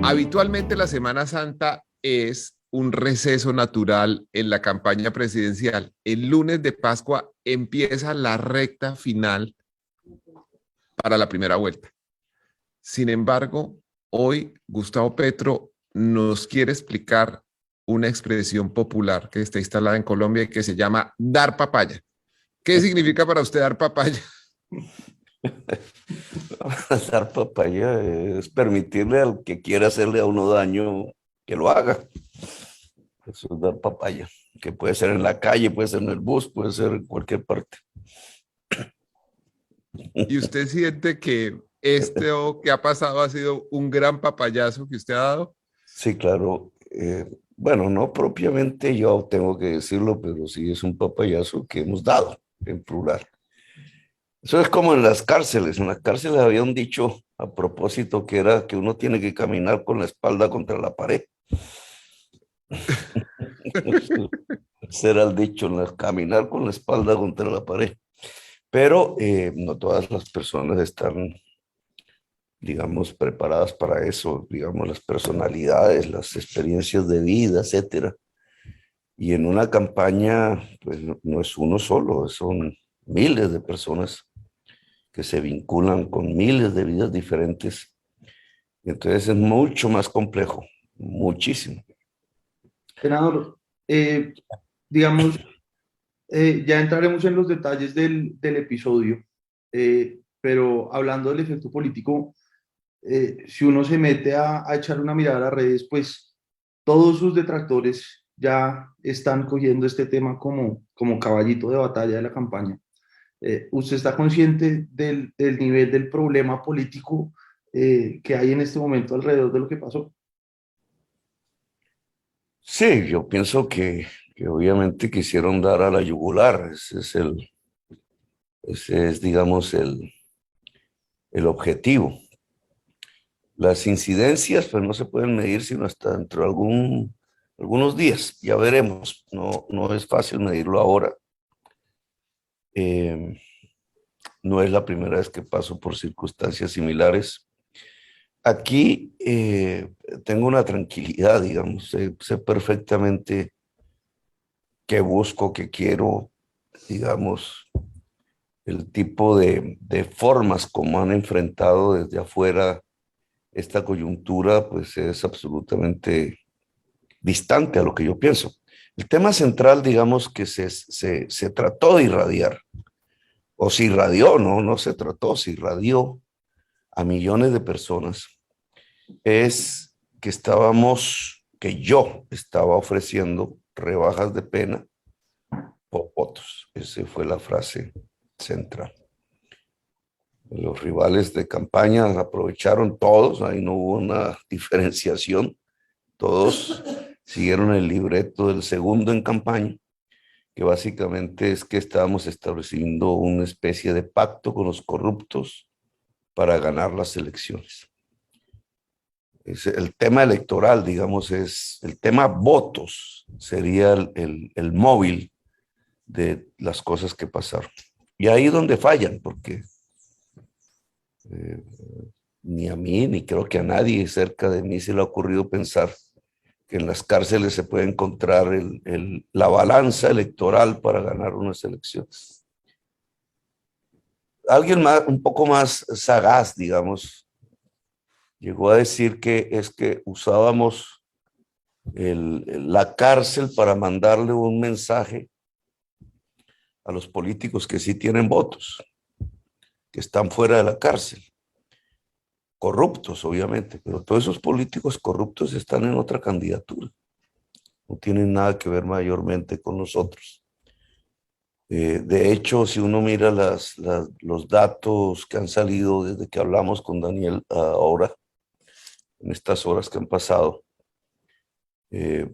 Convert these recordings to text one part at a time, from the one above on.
Habitualmente la Semana Santa es un receso natural en la campaña presidencial. El lunes de Pascua empieza la recta final para la primera vuelta. Sin embargo, hoy Gustavo Petro nos quiere explicar una expresión popular que está instalada en Colombia y que se llama dar papaya. ¿Qué significa para usted dar papaya? Dar papaya es permitirle al que quiera hacerle a uno daño que lo haga. Eso es dar papaya, que puede ser en la calle, puede ser en el bus, puede ser en cualquier parte. ¿Y usted siente que esto que ha pasado ha sido un gran papayazo que usted ha dado? Sí, claro. Bueno, no propiamente yo tengo que decirlo, pero sí es un papayazo que hemos dado en plural. Eso es como en las cárceles. En las cárceles había un dicho a propósito que era que uno tiene que caminar con la espalda contra la pared. Ese era el dicho, caminar con la espalda contra la pared. Pero no todas las personas están, digamos, preparadas para eso, digamos, las personalidades, las experiencias de vida, etcétera. Y en una campaña, pues no es uno solo, son miles de personas que se vinculan con miles de vidas diferentes. Entonces es mucho más complejo, muchísimo. Senador, digamos, ya entraremos en los detalles del episodio, pero hablando del efecto político, si uno se mete a echar una mirada a las redes, pues todos sus detractores ya están cogiendo este tema como caballito de batalla de la campaña. ¿Usted está consciente del nivel del problema político que hay en este momento alrededor de lo que pasó? Sí, yo pienso que obviamente quisieron dar a la yugular. Ese es, digamos, el objetivo. Las incidencias, pues no se pueden medir sino hasta dentro de algunos días. Ya veremos. No es fácil medirlo ahora. No es la primera vez que paso por circunstancias similares. Aquí tengo una tranquilidad, digamos. Sé perfectamente qué busco, qué quiero, digamos, el tipo de formas como han enfrentado desde afuera esta coyuntura, pues es absolutamente distante a lo que yo pienso. El tema central, digamos, que se trató de irradiar, o se irradió, no se trató, se irradió a millones de personas, es que yo estaba ofreciendo rebajas de pena por votos. Esa fue la frase central. Los rivales de campaña aprovecharon todos, ahí no hubo una diferenciación, todos siguieron el libreto del segundo en campaña, que básicamente es que estábamos estableciendo una especie de pacto con los corruptos para ganar las elecciones. El tema electoral, digamos, es el tema votos, sería el móvil de las cosas que pasaron. Y ahí donde fallan, porque ni a mí, ni creo que a nadie cerca de mí se le ha ocurrido pensar que en las cárceles se puede encontrar la balanza electoral para ganar unas elecciones. Alguien un poco más sagaz, digamos, llegó a decir que es que usábamos la cárcel para mandarle un mensaje a los políticos que sí tienen votos, que están fuera de la cárcel. Corruptos, obviamente, pero todos esos políticos corruptos están en otra candidatura. No tienen nada que ver mayormente con nosotros. De hecho, si uno mira los datos que han salido desde que hablamos con Daniel ahora, en estas horas que han pasado,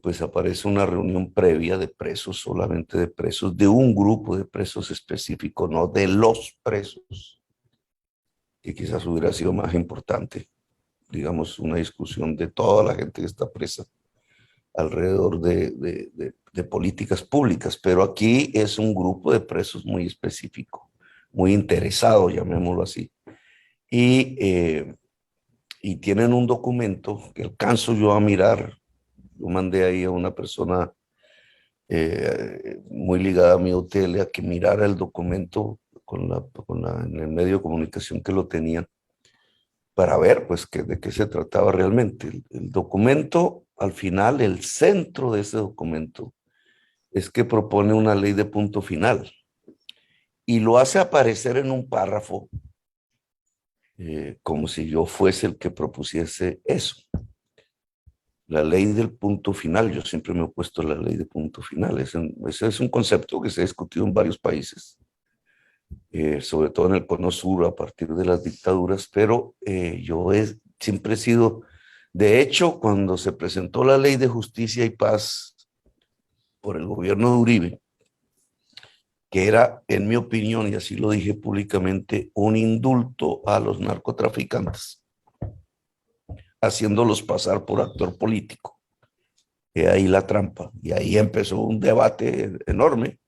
pues aparece una reunión previa de presos, solamente de presos, de un grupo de presos específico, no de los presos, que quizás hubiera sido más importante, digamos, una discusión de toda la gente que está presa alrededor de políticas públicas, pero aquí es un grupo de presos muy específico, muy interesado, llamémoslo así. Y y tienen un documento que alcanzo yo a mirar. Yo mandé ahí a una persona muy ligada a mi hotel a que mirara el documento en el medio de comunicación que lo tenían para ver pues de qué se trataba realmente. El documento, al final, el centro de ese documento es que propone una ley de punto final y lo hace aparecer en un párrafo como si yo fuese el que propusiese eso. La ley del punto final, yo siempre me he opuesto a la ley de punto final. Ese es un concepto que se ha discutido en varios países, sobre todo en el cono sur a partir de las dictaduras, pero siempre he sido, de hecho, cuando se presentó la ley de justicia y paz por el gobierno de Uribe, que era, en mi opinión, y así lo dije públicamente, un indulto a los narcotraficantes, haciéndolos pasar por actor político. Y ahí la trampa. Y ahí empezó un debate enorme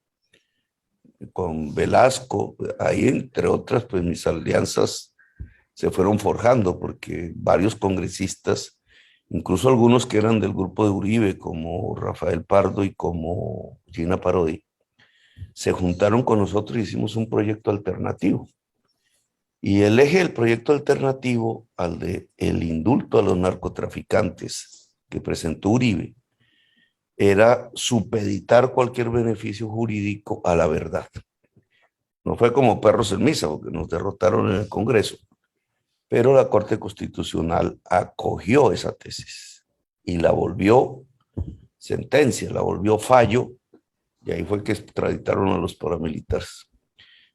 con Velasco. Ahí, entre otras, pues mis alianzas se fueron forjando porque varios congresistas, incluso algunos que eran del grupo de Uribe, como Rafael Pardo y como Gina Parodi, se juntaron con nosotros y hicimos un proyecto alternativo. Y el eje del proyecto alternativo al de el indulto a los narcotraficantes que presentó Uribe era supeditar cualquier beneficio jurídico a la verdad. No fue como perros en misa, porque nos derrotaron en el Congreso, pero la Corte Constitucional acogió esa tesis y la volvió sentencia, la volvió fallo, y ahí fue que extraditaron a los paramilitares.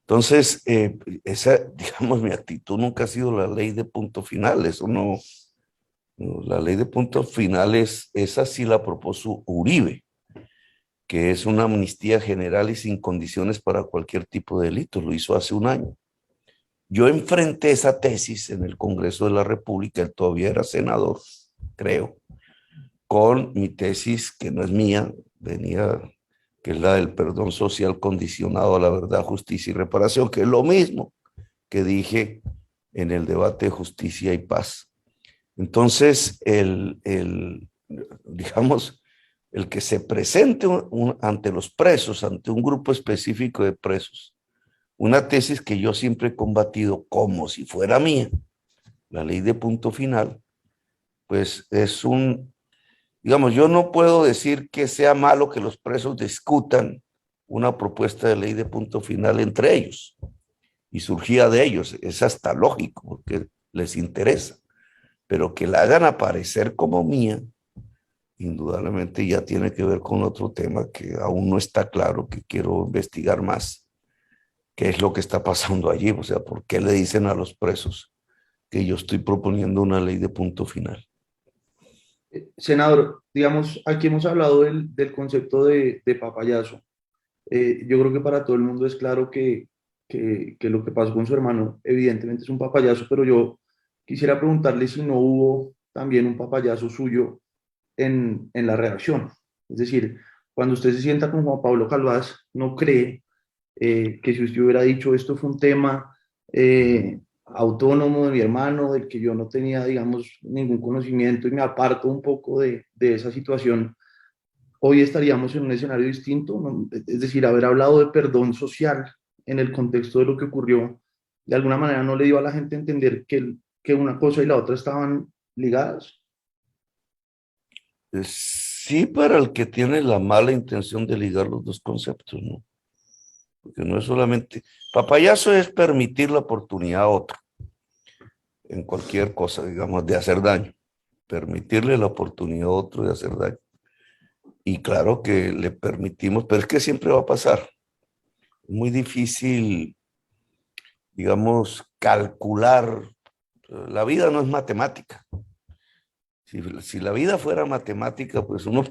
Entonces, digamos, mi actitud nunca ha sido la ley de punto final, eso no, la ley de punto final esa sí la propuso Uribe, que es una amnistía general y sin condiciones para cualquier tipo de delito, lo hizo hace un año. Yo enfrenté esa tesis en el Congreso de la República, él todavía era senador, creo, con mi tesis, que no es mía, que es la del perdón social condicionado a la verdad, justicia y reparación, que es lo mismo que dije en el debate de justicia y paz. Entonces, digamos, el que se presente ante los presos, ante un grupo específico de presos, una tesis que yo siempre he combatido como si fuera mía, la ley de punto final, pues digamos, yo no puedo decir que sea malo que los presos discutan una propuesta de ley de punto final entre ellos, y surgía de ellos, es hasta lógico, porque les interesa, pero que la hagan aparecer como mía, indudablemente ya tiene que ver con otro tema que aún no está claro, que quiero investigar más, qué es lo que está pasando allí, o sea, por qué le dicen a los presos que yo estoy proponiendo una ley de punto final. Senador, digamos, aquí hemos hablado del concepto de papayazo. Yo creo que para todo el mundo es claro que lo que pasó con su hermano evidentemente es un papayazo, pero yo quisiera preguntarle si no hubo también un papayazo suyo en la redacción. Es decir, cuando usted se sienta con Juan Pablo Calvás, ¿no cree que si usted hubiera dicho esto fue un tema autónomo de mi hermano, del que yo no tenía, digamos, ningún conocimiento y me aparto un poco de esa situación, hoy estaríamos en un escenario distinto? ¿No? Es decir, haber hablado de perdón social en el contexto de lo que ocurrió, de alguna manera no le dio a la gente a entender que una cosa y la otra estaban ligadas. Sí, para el que tiene la mala intención de ligar los dos conceptos, ¿no? Porque no es solamente, papayazo es permitir la oportunidad a otro, en cualquier cosa, digamos, de hacer daño, permitirle la oportunidad a otro de hacer daño. Y claro que le permitimos, pero es que siempre va a pasar. Es muy difícil, digamos, calcular. La vida no es matemática. Si la vida fuera matemática, pues uno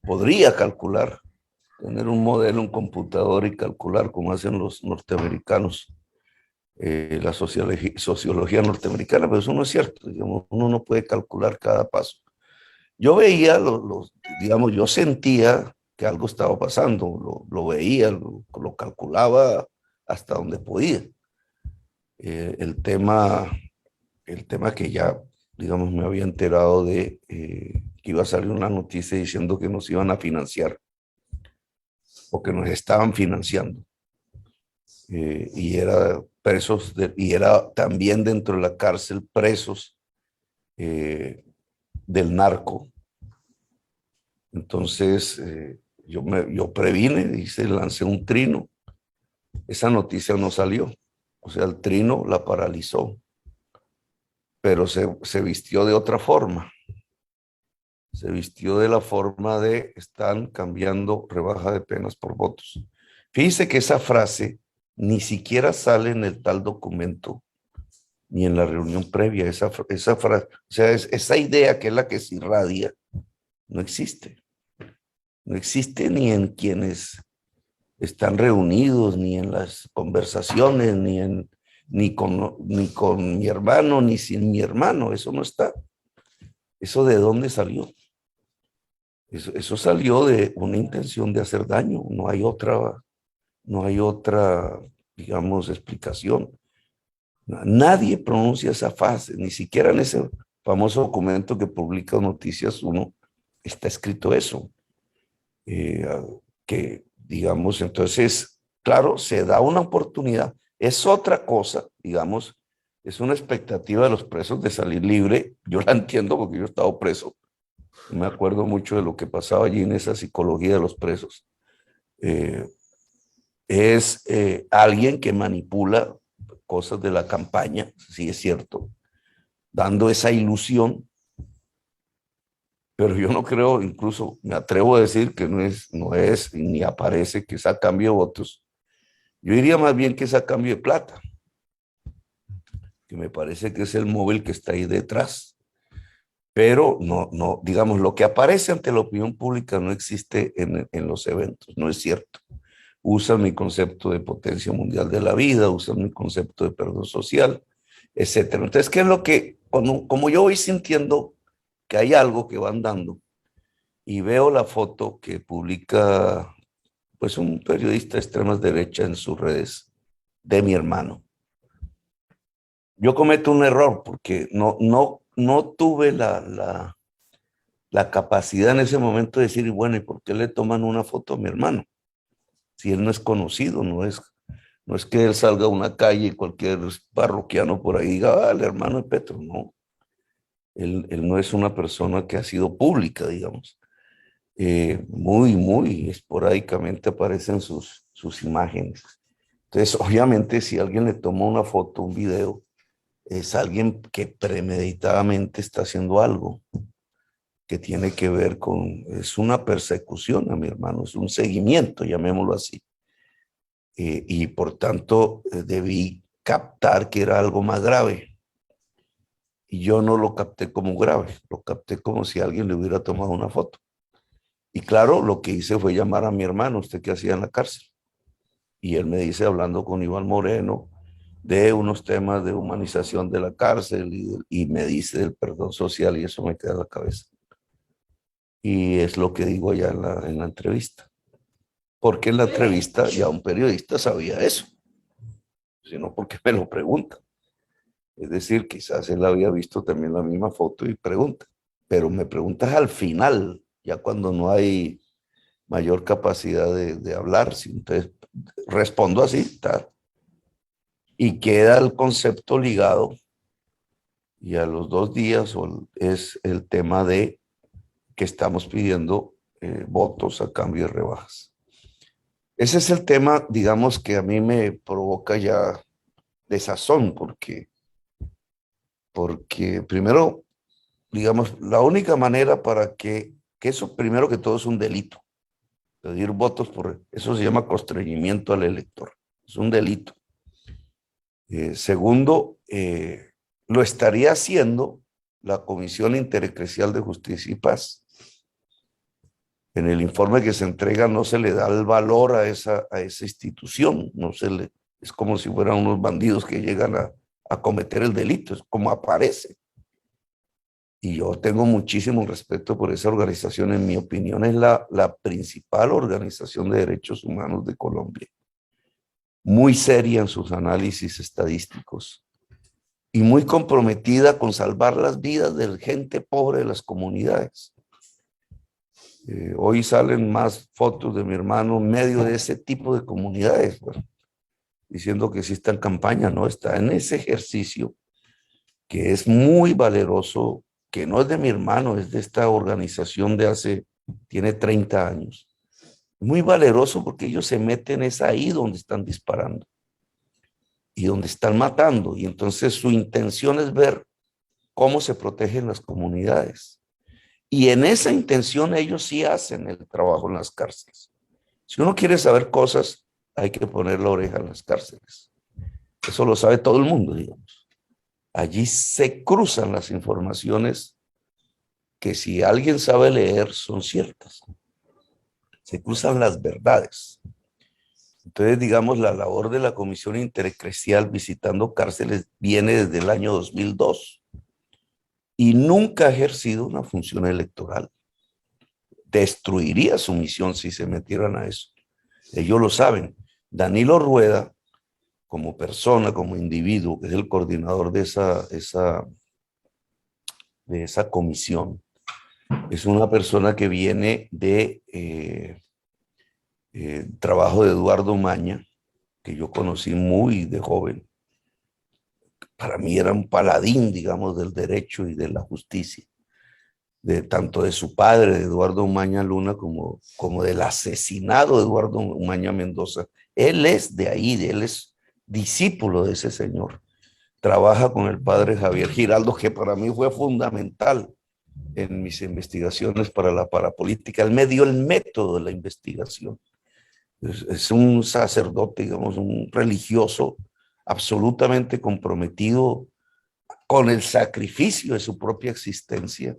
podría calcular, tener un modelo, un computador y calcular como hacen los norteamericanos, la sociología norteamericana, pero eso no es cierto. Digamos, uno no puede calcular cada paso. Yo veía, digamos, yo sentía que algo estaba pasando, lo veía, lo calculaba hasta donde podía. El tema que ya digamos, me había enterado de que iba a salir una noticia diciendo que nos iban a financiar o que nos estaban financiando. Y era presos, y era también dentro de la cárcel presos del narco. Entonces, yo previne, dice, lancé un trino. Esa noticia no salió. O sea, el trino la paralizó, pero se vistió de otra forma. Se vistió de la forma de están cambiando rebaja de penas por votos. Fíjese que esa frase ni siquiera sale en el tal documento, ni en la reunión previa. Esa frase, o sea, esa idea que es la que se irradia, no existe. No existe ni en quienes están reunidos, ni en las conversaciones, ni con mi hermano, ni sin mi hermano. Eso no está. ¿Eso de dónde salió? Eso salió de una intención de hacer daño. No hay otra, digamos, explicación. Nadie pronuncia esa frase, ni siquiera en ese famoso documento que publica Noticias 1 está escrito eso. Que, digamos, entonces, claro, se da una oportunidad. Es otra cosa, digamos, es una expectativa de los presos de salir libre. Yo la entiendo porque yo he estado preso. Me acuerdo mucho de lo que pasaba allí en esa psicología de los presos. Es alguien que manipula cosas de la campaña, sí es cierto, dando esa ilusión, pero yo no creo, incluso me atrevo a decir que no es ni aparece que es a cambio de votos. Yo diría más bien que es a cambio de plata, que me parece que es el móvil que está ahí detrás. Pero no, digamos, lo que aparece ante la opinión pública no existe en los eventos, no es cierto. Usan mi concepto de potencia mundial de la vida, usan mi concepto de perdón social, etcétera. Entonces, ¿qué es lo que, como yo voy sintiendo que hay algo que van dando y veo la foto que publica pues un periodista de extremas derecha en sus redes de mi hermano, yo cometo un error porque no tuve la capacidad en ese momento de decir, bueno, ¿y por qué le toman una foto a mi hermano? Si él no es conocido, no es que él salga a una calle y cualquier parroquiano por ahí diga, el hermano de Petro, no. Él no es una persona que ha sido pública, digamos. Muy esporádicamente aparecen sus imágenes. Entonces, obviamente, si alguien le toma una foto, un video, es alguien que premeditadamente está haciendo algo que tiene que ver es una persecución a mi hermano, es un seguimiento, llamémoslo así. Y por tanto, debí captar que era algo más grave. Y yo no lo capté como grave, lo capté como si alguien le hubiera tomado una foto. Y claro, lo que hice fue llamar a mi hermano, ¿usted qué hacía en la cárcel? Y él me dice, hablando con Iván Moreno, de unos temas de humanización de la cárcel y me dice del perdón social y eso me queda en la cabeza. Y es lo que digo ya en la entrevista. Porque en la entrevista ya un periodista sabía eso, sino porque me lo pregunta. Es decir, quizás él había visto también la misma foto y pregunta, pero me preguntas al final, ya cuando no hay mayor capacidad de hablar, entonces respondo así, tal, y queda el concepto ligado, y a los 2 días es el tema de que estamos pidiendo votos a cambio de rebajas. Ese es el tema, digamos, que a mí me provoca ya desazón, porque primero, digamos, la única manera para que eso, primero que todo, es un delito. Pedir votos eso se llama constreñimiento al elector. Es un delito. Segundo, lo estaría haciendo la Comisión Intereclesial de Justicia y Paz. En el informe que se entrega no se le da el valor a esa institución, es como si fueran unos bandidos que llegan a cometer el delito, es como aparece. Y yo tengo muchísimo respeto por esa organización. En mi opinión, es la principal organización de derechos humanos de Colombia. Muy seria en sus análisis estadísticos. y muy comprometida con salvar las vidas de gente pobre de las comunidades. Hoy salen más fotos de mi hermano en medio de ese tipo de comunidades, bueno, diciendo que sí está en campaña, no está en ese ejercicio que es muy valeroso, que no es de mi hermano, es de esta organización tiene 30 años. Muy valeroso porque ellos se meten, es ahí donde están disparando y donde están matando. Y entonces su intención es ver cómo se protegen las comunidades. Y en esa intención ellos sí hacen el trabajo en las cárceles. Si uno quiere saber cosas, hay que poner la oreja en las cárceles. Eso lo sabe todo el mundo, digamos. Allí se cruzan las informaciones que si alguien sabe leer son ciertas. Se cruzan las verdades. Entonces, digamos, la labor de la Comisión Intereclesial visitando cárceles viene desde el año 2002 y nunca ha ejercido una función electoral. Destruiría su misión si se metieran a eso. Ellos lo saben. Danilo Rueda, como persona, como individuo, que es el coordinador de esa comisión, es una persona que viene de trabajo de Eduardo Maña, que yo conocí muy de joven. Para mí era un paladín, digamos, del derecho y de la justicia, tanto de su padre, de Eduardo Umaña Luna, como del asesinado de Eduardo Umaña Mendoza. Él es de ahí, él es discípulo de ese señor. Trabaja con el padre Javier Giraldo, que para mí fue fundamental en mis investigaciones para la parapolítica. Él me dio el método de la investigación. Es un sacerdote, digamos, un religioso absolutamente comprometido con el sacrificio de su propia existencia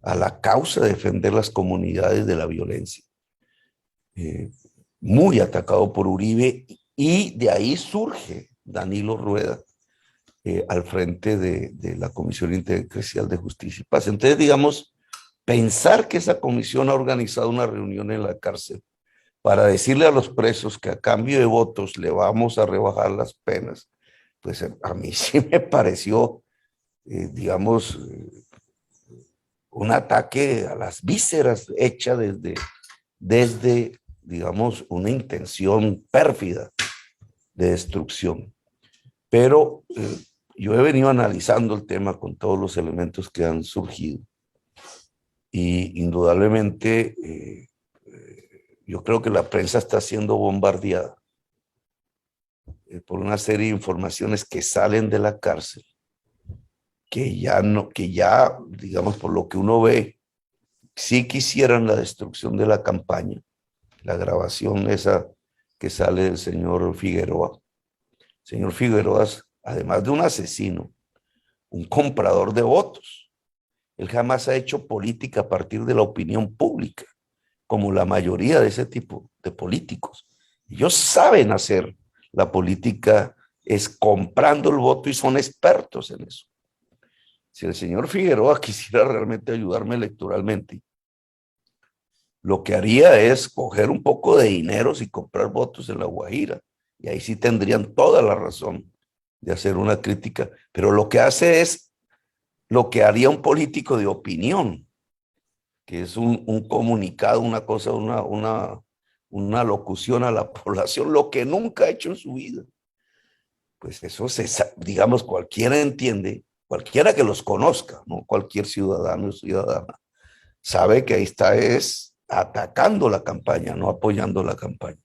a la causa de defender las comunidades de la violencia. Muy atacado por Uribe, y de ahí surge Danilo Rueda al frente de la Comisión Intereclesial de Justicia y Paz. Entonces, digamos, pensar que esa comisión ha organizado una reunión en la cárcel para decirle a los presos que a cambio de votos le vamos a rebajar las penas, pues a mí sí me pareció, digamos, un ataque a las vísceras hecha desde, digamos, una intención pérfida de destrucción. Pero yo he venido analizando el tema con todos los elementos que han surgido y indudablemente yo creo que la prensa está siendo bombardeada por una serie de informaciones que salen de la cárcel, que ya, digamos, por lo que uno ve, sí quisieran la destrucción de la campaña. La grabación esa que sale del señor Figueroa. Señor Figueroa, además de un asesino, un comprador de votos. Él jamás ha hecho política a partir de la opinión pública, como la mayoría de ese tipo de políticos. Ellos saben hacer la política, es comprando el voto, y son expertos en eso. Si el señor Figueroa quisiera realmente ayudarme electoralmente, lo que haría es coger un poco de dineros y comprar votos en La Guajira. Y ahí sí tendrían toda la razón de hacer una crítica. Pero lo que hace es lo que haría un político de opinión, que es un comunicado, una cosa, una locución a la población, lo que nunca ha hecho en su vida. Pues eso, digamos, cualquiera entiende, cualquiera que los conozca, no cualquier ciudadano o ciudadana, sabe que ahí está es atacando la campaña, no apoyando la campaña.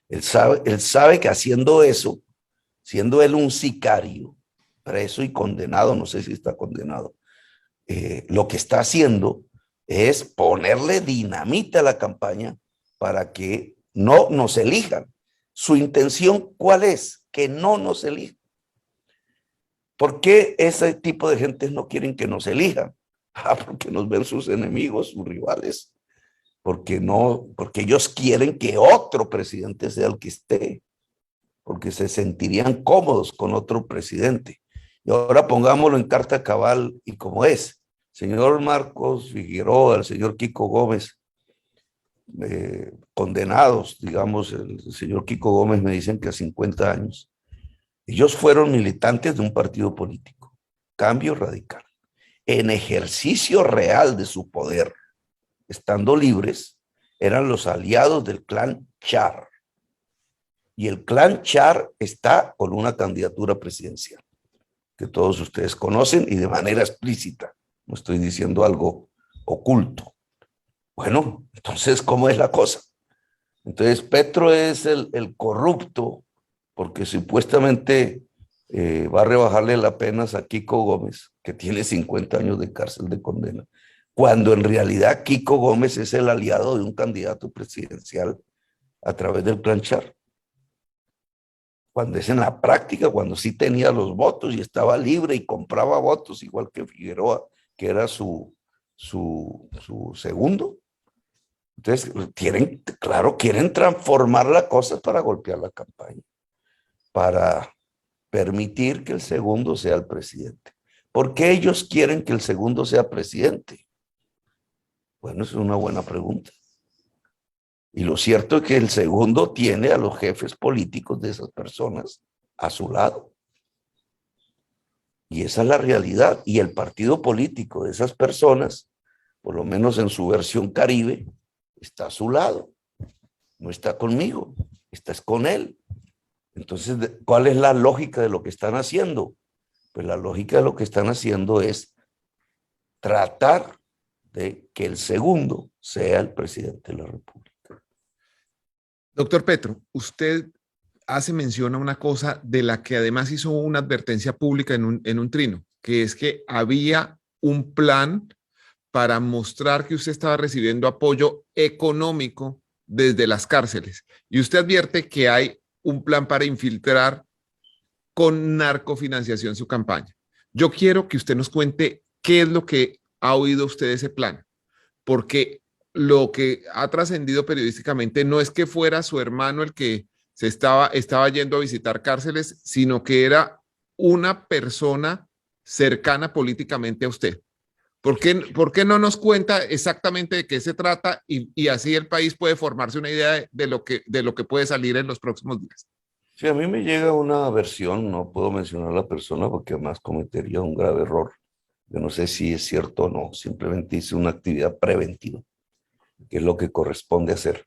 Él sabe que haciendo eso, siendo él un sicario, preso y condenado, no sé si está condenado, lo que está haciendo es ponerle dinamita a la campaña para que no nos elijan. Su intención, ¿cuál es? Que no nos elijan. ¿Por qué ese tipo de gente no quieren que nos elijan? Porque nos ven sus enemigos, sus rivales. Porque ellos quieren que otro presidente sea el que esté, porque se sentirían cómodos con otro presidente. Y ahora pongámoslo en carta cabal y como es. Señor Marcos Figueroa, el señor Kiko Gómez, condenados, digamos, el señor Kiko Gómez me dicen que a 50 años. Ellos fueron militantes de un partido político. cambio radical, en ejercicio real de su poder, estando libres, eran los aliados del clan Char. Y el clan Char está con una candidatura presidencial, que todos ustedes conocen y de manera explícita. No estoy diciendo algo oculto. Bueno, entonces, ¿cómo es la cosa? Entonces, Petro es el corrupto, porque supuestamente va a rebajarle las penas a Kiko Gómez, que tiene 50 años de cárcel de condena, cuando en realidad Kiko Gómez es el aliado de un candidato presidencial a través del clan Char. Cuando es en la práctica, cuando sí tenía los votos y estaba libre y compraba votos, igual que Figueroa, que era su segundo. Entonces, quieren transformar las cosas para golpear la campaña, para permitir que el segundo sea el presidente. ¿Por qué ellos quieren que el segundo sea presidente? Bueno, es una buena pregunta. Y lo cierto es que el segundo tiene a los jefes políticos de esas personas a su lado. Y esa es la realidad. Y el partido político de esas personas, por lo menos en su versión Caribe, está a su lado. No está conmigo, está con él. Entonces, ¿cuál es la lógica de lo que están haciendo? Pues la lógica de lo que están haciendo es tratar de que el segundo sea el presidente de la República. Doctor Petro, usted hace mención a una cosa de la que además hizo una advertencia pública en un trino, que es que había un plan para mostrar que usted estaba recibiendo apoyo económico desde las cárceles. Y usted advierte que hay un plan para infiltrar con narcofinanciación su campaña. Yo quiero que usted nos cuente qué es lo que ha oído usted de ese plan, porque lo que ha trascendido periodísticamente no es que fuera su hermano el que estaba yendo a visitar cárceles, sino que era una persona cercana políticamente a usted. ¿Por qué no nos cuenta exactamente de qué se trata y así el país puede formarse una idea de lo que puede salir en los próximos días? Si a mí me llega una versión, no puedo mencionar a la persona porque además cometería un grave error. Yo no sé si es cierto o no, simplemente hice una actividad preventiva, que es lo que corresponde hacer.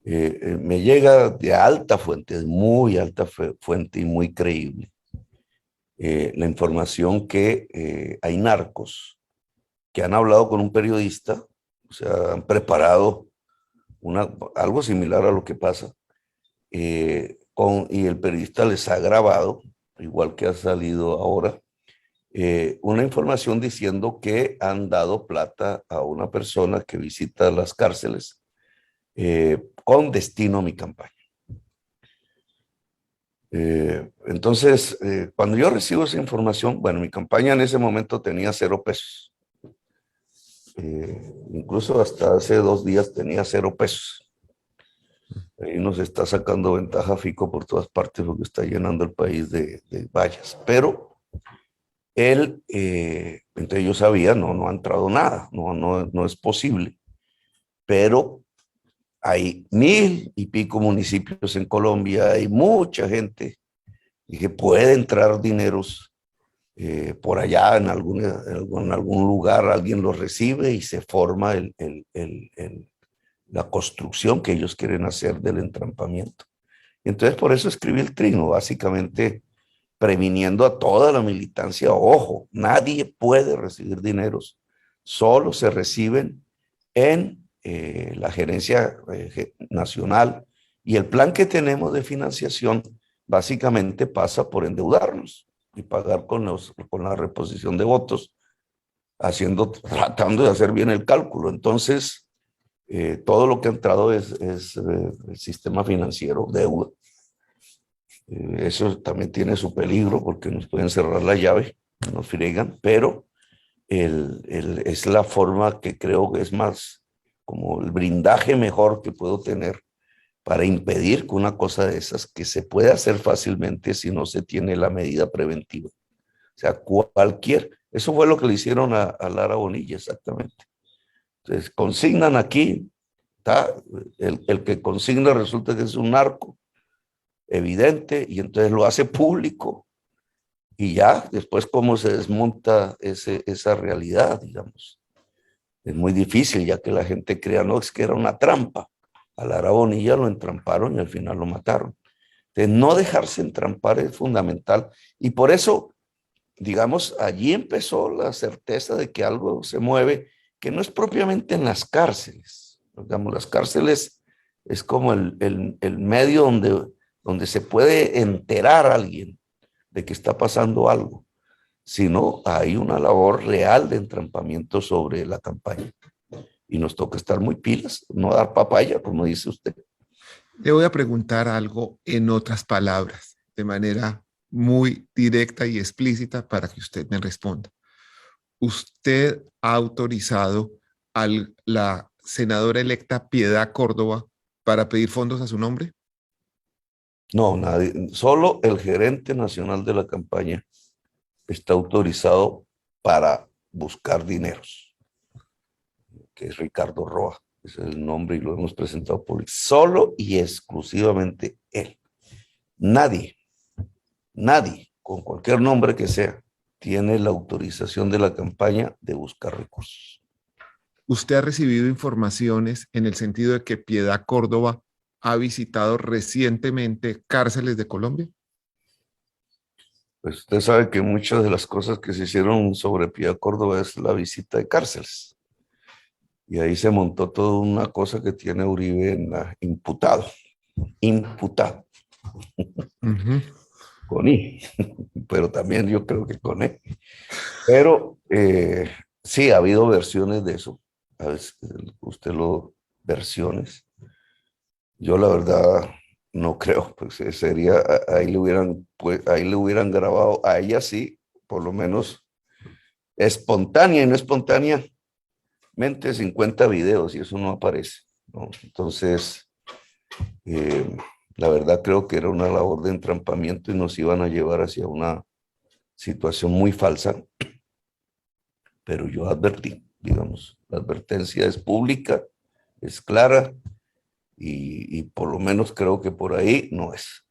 Me llega de alta fuente, de muy alta fuente y muy creíble, la información que hay narcos que han hablado con un periodista, o sea, han preparado algo similar a lo que pasa, y el periodista les ha grabado, igual que ha salido ahora, una información diciendo que han dado plata a una persona que visita las cárceles con destino a mi campaña. Entonces, cuando yo recibo esa información, bueno, mi campaña en ese momento tenía 0 pesos. Incluso hasta hace 2 días tenía 0 pesos. Ahí nos está sacando ventaja Fico por todas partes porque está llenando el país de vallas. Pero él, entonces yo sabía, no ha entrado nada, no es posible. Pero hay 1000 y pico municipios en Colombia, hay mucha gente y que puede entrar dineros por allá en algún lugar, alguien los recibe y se forma la construcción que ellos quieren hacer del entrampamiento. Entonces por eso escribí el trino, básicamente previniendo a toda la militancia, ojo, nadie puede recibir dineros, solo se reciben en la gerencia nacional, y el plan que tenemos de financiación básicamente pasa por endeudarnos y pagar con la reposición de votos, tratando de hacer bien el cálculo. Entonces, todo lo que ha entrado es el sistema financiero, deuda. Eso también tiene su peligro porque nos pueden cerrar la llave, nos friegan, pero es la forma que creo que es más como el blindaje mejor que puedo tener para impedir que una cosa de esas, que se puede hacer fácilmente si no se tiene la medida preventiva. O sea, eso fue lo que le hicieron a Lara Bonilla exactamente. Entonces, consignan aquí, el que consigna resulta que es un narco evidente y entonces lo hace público Y ya después cómo se desmonta esa realidad, digamos. Es muy difícil ya que la gente crea, no, es que era una trampa. A Lara Bonilla lo entramparon y al final lo mataron. Entonces, no dejarse entrampar es fundamental. Y por eso, digamos, allí empezó la certeza de que algo se mueve, que no es propiamente en las cárceles. Digamos, las cárceles es como el medio donde se puede enterar a alguien de que está pasando algo, sino hay una labor real de entrampamiento sobre la campaña. Y nos toca estar muy pilas, no dar papaya, como dice usted. Le voy a preguntar algo en otras palabras, de manera muy directa y explícita para que usted me responda. ¿Usted ha autorizado a la senadora electa Piedad Córdoba para pedir fondos a su nombre? No, nadie, solo el gerente nacional de la campaña está autorizado para buscar dineros, que es Ricardo Roa, ese es el nombre y lo hemos presentado público. Solo y exclusivamente él. Nadie, nadie, con cualquier nombre que sea, tiene la autorización de la campaña de buscar recursos. ¿Usted ha recibido informaciones en el sentido de que Piedad Córdoba ha visitado recientemente cárceles de Colombia? Pues usted sabe que muchas de las cosas que se hicieron sobre Piedad Córdoba es la visita de cárceles. Y ahí se montó toda una cosa que tiene Uribe en imputado. Imputado. Con I. Pero también yo creo que con E. Pero sí, ha habido versiones de eso. A veces usted versiones. Yo la verdad no creo, pues sería, ahí le hubieran grabado a ella sí, por lo menos espontánea y no espontáneamente 50 videos y eso no aparece, ¿no? Entonces, la verdad creo que era una labor de entrampamiento y nos iban a llevar hacia una situación muy falsa, pero yo advertí, digamos, la advertencia es pública, es clara y por lo menos creo que por ahí no es.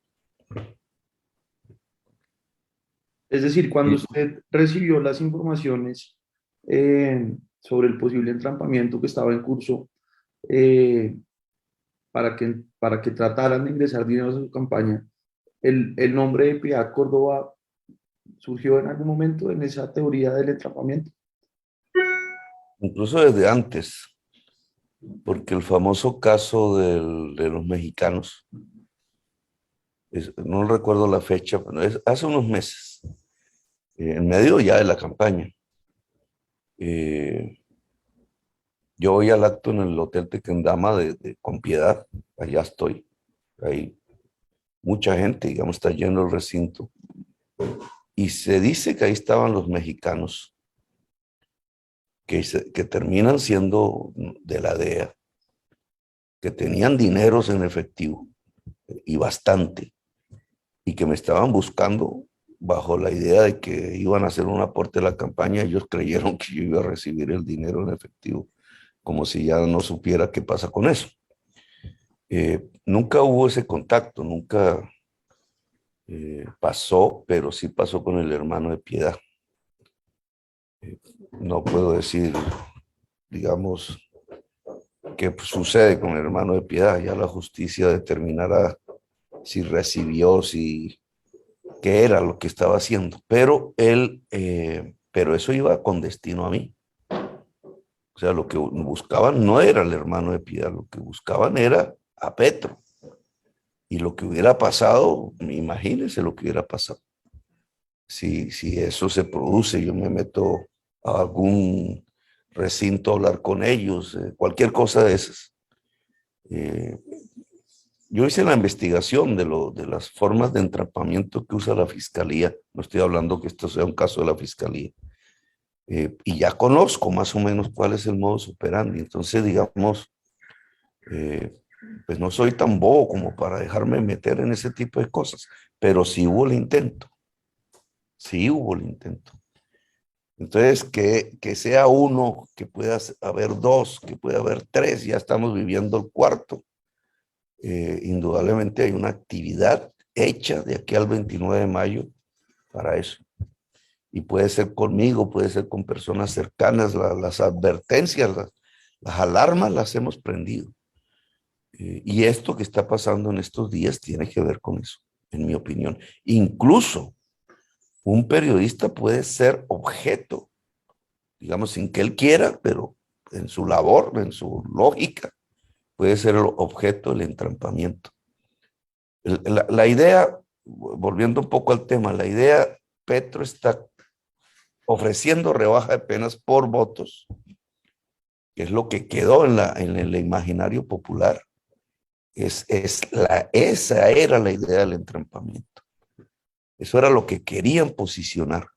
Es decir, cuando usted recibió las informaciones sobre el posible entrampamiento que estaba en curso eh, para que trataran de ingresar dinero a su campaña, el nombre de Piedad Córdoba surgió en algún momento en esa teoría del entrampamiento. Incluso desde antes, porque el famoso caso de los mexicanos, no recuerdo la fecha, pero es hace unos meses, en medio ya de la campaña. Yo voy al acto en el Hotel Tequendama con Piedad, allá estoy, hay mucha gente, digamos, está lleno el recinto, y se dice que ahí estaban los mexicanos, que terminan siendo de la DEA, que tenían dineros en efectivo, y bastante, y que me estaban buscando bajo la idea de que iban a hacer un aporte a la campaña. Ellos creyeron que yo iba a recibir el dinero en efectivo, como si ya no supiera qué pasa con eso. Nunca hubo ese contacto, nunca pasó, pero sí pasó con el hermano de Piedad. No puedo decir, digamos, qué sucede con el hermano de Piedad. Ya la justicia determinará si recibió, si qué era lo que estaba haciendo. Pero pero eso iba con destino a mí. O sea, lo que buscaban no era el hermano de Piedad, lo que buscaban era a Petro. Y lo que hubiera pasado, imagínense lo que hubiera pasado. Si eso se produce, yo me meto a algún recinto a hablar con ellos, cualquier cosa de esas. Yo hice la investigación de las formas de entrampamiento que usa la fiscalía. No estoy hablando que esto sea un caso de la fiscalía. Y ya conozco más o menos cuál es el modus operandi. Entonces, digamos, pues no soy tan bobo como para dejarme meter en ese tipo de cosas, pero sí hubo el intento. Sí hubo el intento. Entonces, que sea uno, que pueda haber dos, que pueda haber tres, ya estamos viviendo el cuarto. Indudablemente hay una actividad hecha de aquí al 29 de mayo para eso. y puede ser conmigo, puede ser con personas cercanas, las advertencias, las alarmas las hemos prendido. Y esto que está pasando en estos días tiene que ver con eso, en mi opinión. Incluso un periodista puede ser objeto, digamos, sin que él quiera, pero en su labor, en su lógica, puede ser el objeto del entrampamiento. La idea, volviendo un poco al tema, la idea, Petro está ofreciendo rebaja de penas por votos, que es lo que quedó en el imaginario popular. Esa era la idea del entrampamiento. Eso era lo que querían posicionar.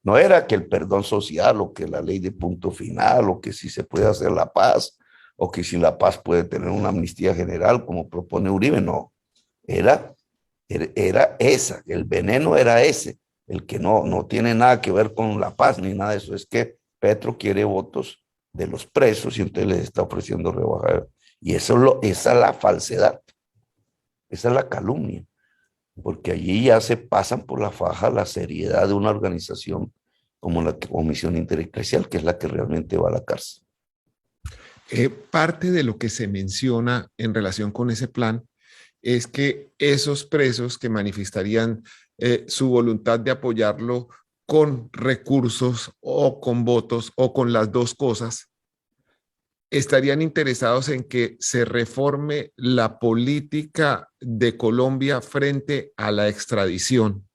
No era que el perdón social o que la ley de punto final o que si se puede hacer la paz o que si la paz puede tener una amnistía general como propone Uribe, no. Era esa, el veneno era ese, el que no tiene nada que ver con la paz ni nada de eso. Es que Petro quiere votos de los presos y entonces les está ofreciendo rebajar. Y esa es la falsedad, esa es la calumnia, porque allí ya se pasan por la faja la seriedad de una organización como la Comisión Intereclesial, que es la que realmente va a la cárcel. Parte de lo que se menciona en relación con ese plan es que esos presos que manifestarían su voluntad de apoyarlo con recursos o con votos o con las dos cosas, estarían interesados en que se reforme la política de Colombia frente a la extradición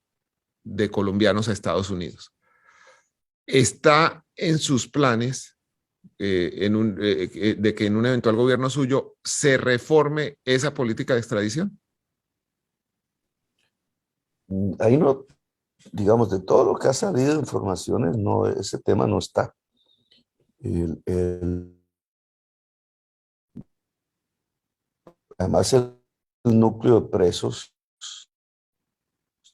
de colombianos a Estados Unidos. Está en sus planes de que en un eventual gobierno suyo se reforme esa política de extradición. Ahí no, digamos, de todo lo que ha salido de informaciones, no, ese tema no está. Además, el núcleo de presos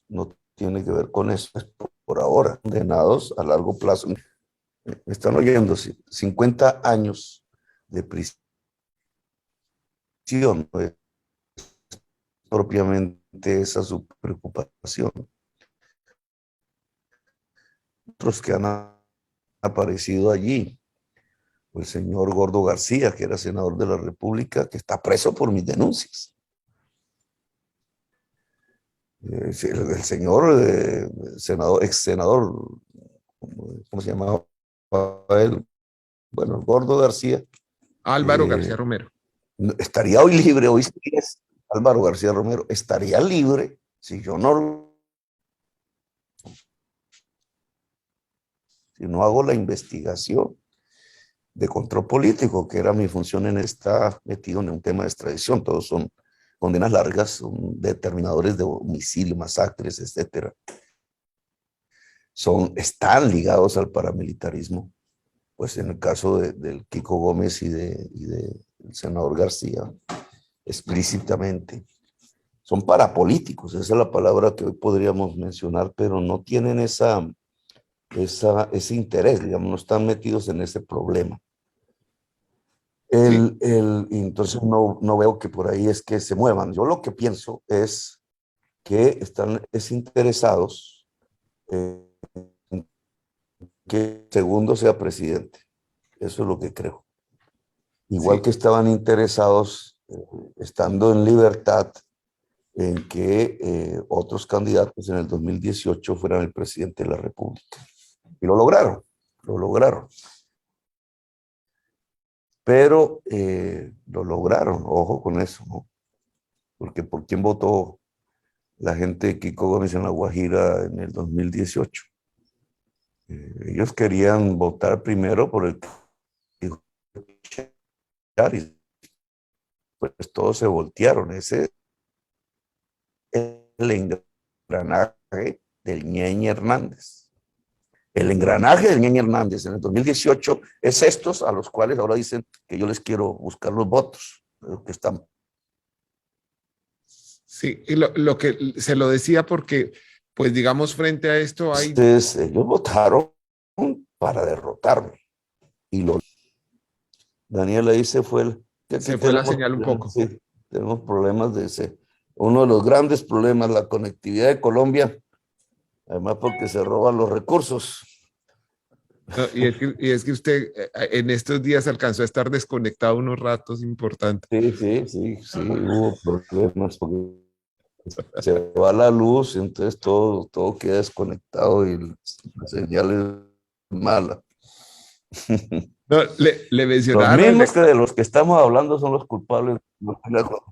no tiene que ver con eso, es por ahora, condenados a largo plazo. Me están oyendo, 50 años de prisión, no es propiamente esa su preocupación. Otros que han aparecido allí, el señor Gordo García, que era senador de la República, que está preso por mis denuncias. El señor senador, ex senador, ¿cómo se llamaba él? Bueno, Gordo García. Álvaro García Romero. Estaría hoy libre, hoy sí es Álvaro García Romero, estaría libre si yo no hago la investigación de control político, que era mi función en esta, metido en un tema de extradición. Todos son condenas largas, son determinadores de homicidio, masacres, etcétera. Están ligados al paramilitarismo. Pues en el caso del Kiko Gómez y del senador García, explícitamente. Son parapolíticos, esa es la palabra que hoy podríamos mencionar, pero no tienen ese interés, digamos, no están metidos en ese problema. Entonces no veo que por ahí es que se muevan. Yo lo que pienso es que están interesados en que segundo sea presidente. Eso es lo que creo. Igual que estaban interesados, estando en libertad, en que otros candidatos en el 2018 fueran el presidente de la República. Y lo lograron, lo lograron. Pero lo lograron, ojo con eso, ¿no? Porque ¿por quién votó la gente de Kiko Gómez en La Guajira en el 2018? Ellos querían votar primero por el Chávez. Pues todos se voltearon. Ese es el engranaje del Ñeñe Hernández. El engranaje del Ñeñe Hernández en el 2018 es estos a los cuales ahora dicen que yo les quiero buscar los votos, que están. Sí, y lo que se lo decía porque, pues digamos, frente a esto hay... Entonces, ellos votaron para derrotarme. Y Daniela dice fue el... Se fue la señal un poco. Sí, tenemos problemas de ese. Uno de los grandes problemas, la conectividad de Colombia, Además porque se roban los recursos. No, y es que usted en estos días alcanzó a estar desconectado unos ratos importantes. Sí, hubo problemas porque se va la luz, entonces todo queda desconectado y la señal es mala. No, le Los mencionaba lo del mismos que de los que estamos hablando son los culpables. Bueno,